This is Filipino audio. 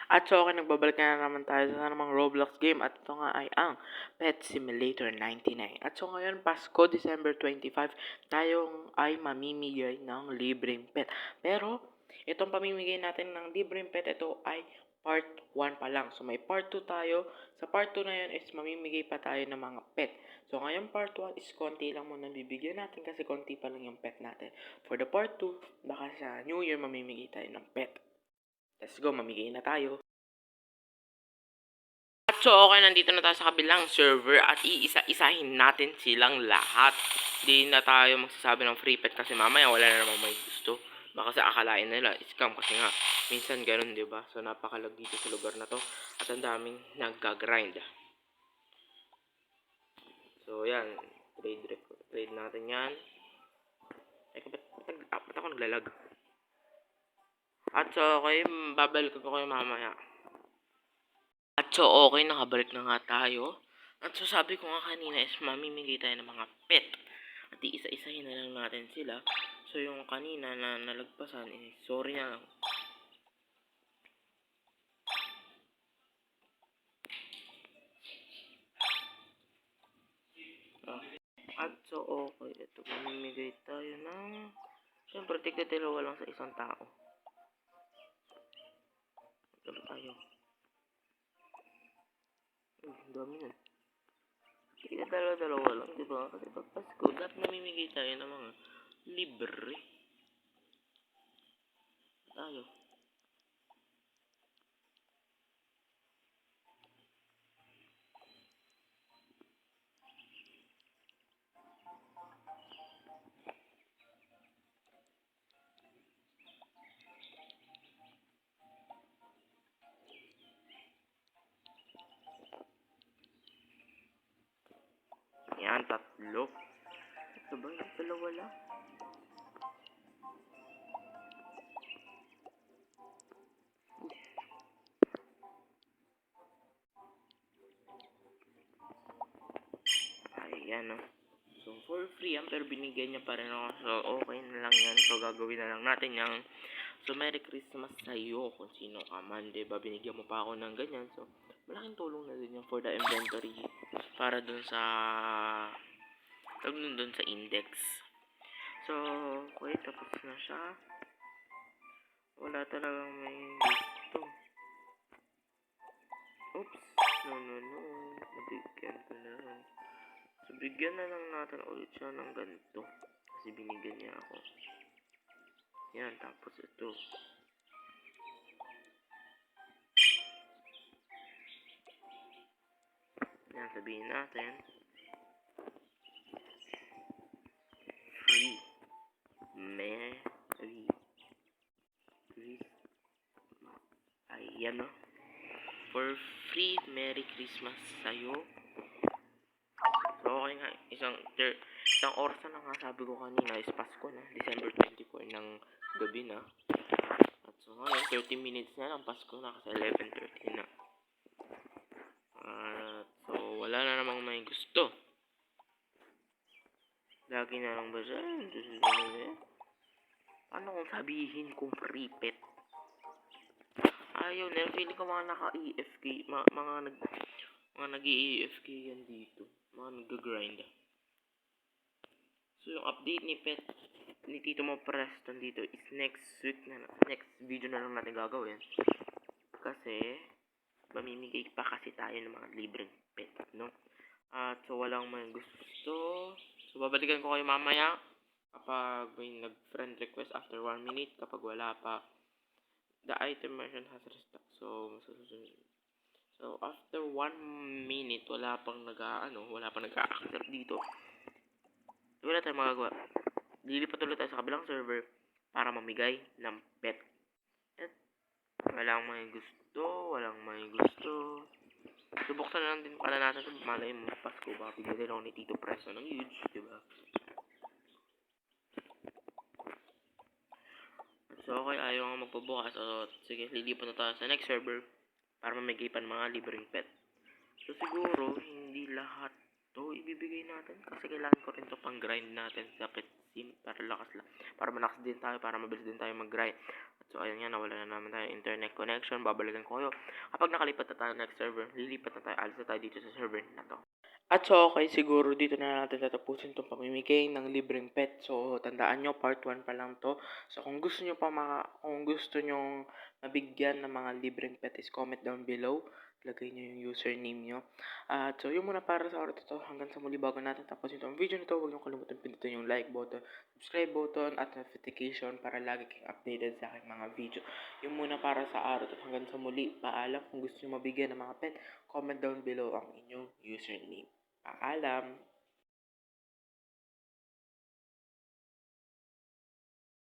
At so, okay, nagbabalik na naman tayo sa namang Roblox game at ito nga ay ang Pet Simulator 99. At so ngayon, Pasko, December 25, tayong ay mamimigay ng libreng pet. Pero, itong pamimigay natin ng libreng pet, ito ay part 1 pa lang. So may part 2 tayo. Sa part 2 na yun is mamimigay pa tayo ng mga pet. So ngayon part 1 is konti lang muna bibigyan natin kasi konti pa lang yung pet natin. For the part 2, baka sa New Year mamimigay tayo ng pet. Let's go, mamigay na tayo. At so, okay, nandito na tayo sa kabilang server at iisa-isahin natin silang lahat. Hindi na tayo magsasabi ng free pet kasi mamaya wala na namang may gusto. Baka sa akalain nila, scam kasi nga. Minsan ganun, di ba? So, napakalag dito sa lugar na to. At ang daming nagga-grind. So, yan. Trade natin yan. Ba't ako naglalag? At so, okay, babalik ko kayo mamaya. At so, okay, nakabalik na nga tayo. At so, sabi ko nga kanina is mamimigay tayo ng mga pet. At iisa-isahin na lang natin sila. So, yung kanina na nalagpasan, sorry na lang. At so, okay, ito, mamimigay tayo ng... Siyempre, tigda-dalawa lang sa isang tao. Ito tayo. Ang dami nun. Tigda-dalawa lang, di ba? Kasi pag Pasko, dapat namimigay tayo ng mga libre. Tayo. Yan, tatlo. Ito ba yung dalawa lang? Ayan, no? So, for free yan, pero binigyan niya pa rin ako. So, okay na lang yan. So, gagawin na lang natin yan. So, Merry Christmas sa'yo kung sino ka man, diba? Binigyan mo pa ako ng ganyan. So, malaking tulong na din yan for the inventory. Para dun sa... Tawag dun sa index. So, okay, tapos na siya. Wala talagang may gusto. Oops. No. Nabigyan ko na lang. So, bigyan na lang natin ulit siya ng ganito. Kasi binigyan niya ako. Yan, tapos ito. Yan, sabihin natin. Free. Merry Christmas. Ayan, no? For free Merry Christmas sa'yo. So, okay nga. Isang oras na nga sabi ko kanina is Pasko na. December 24 ng gabi na. At so, ngayon, 30 minutes na lang. Pasko na kasi 11:30 na. So, wala na namang may gusto. Lagi na lang ba siya? Ano kung sabihin kong free pet? Ayaw na. Feeling ko mga naka-EFK. Mga nag-EFK yan dito. Mga nag-grind. So, yung update ni pet ni Tito Mo Preston dito is next video na lang natin gagawin. Kasi, mamimigay pa kasi tayo ng mga libreng pet, no? At so, walang may gusto. So, babalikan ko kayo mamaya kapag may nag-friend request after 1 minute. Kapag wala pa, the item mentioned has restock. So, after 1 minute, wala pang nag-a-accept dito. Wala tayong magagawa. Lilipat ulit tayo sa kabilang server para mamigay ng pet. At walang may gusto. Subuksan na lang din pala natin sa malay mo. Pasko ba? Bigyan ako ni Tito Presto ng huge, diba? So, okay, ayaw nga magpabukas. So, sige, lilipat na tayo sa next server para mamigay pa ng mga libreng pet. So, siguro, hindi lahat to ibibigay natin kasi kailangan ko rin to pang grind natin sa pet sim para lakas lang. Para malakas din tayo, para mabilis din tayo mag-grind. At so ayun nga, nawala na naman tayo internet connection. Babalikan ko kayo. Kapag nakalipat na tayo next server, lilipat na tayo, alis na tayo dito sa server na to. At so, okay, siguro dito na natin tatapusin itong pamimigay ng libreng pet. So, tandaan nyo, part 1 pa lang to. So, kung gusto nyo mabigyan ng mga libreng pet is comment down below. Lagay nyo yung username nyo. At so, yun muna para sa oras ito. Hanggang sa muli bago natin tapusin itong video nito, huwag nyo kalimutan pindutin yung like button, subscribe button, at notification para lagi kayong updated sa aking mga video. Yun muna para sa araw ito. Hanggang sa muli, paalam. Kung gusto nyo mabigyan ng mga pet, comment down below ang inyong username. Paalam!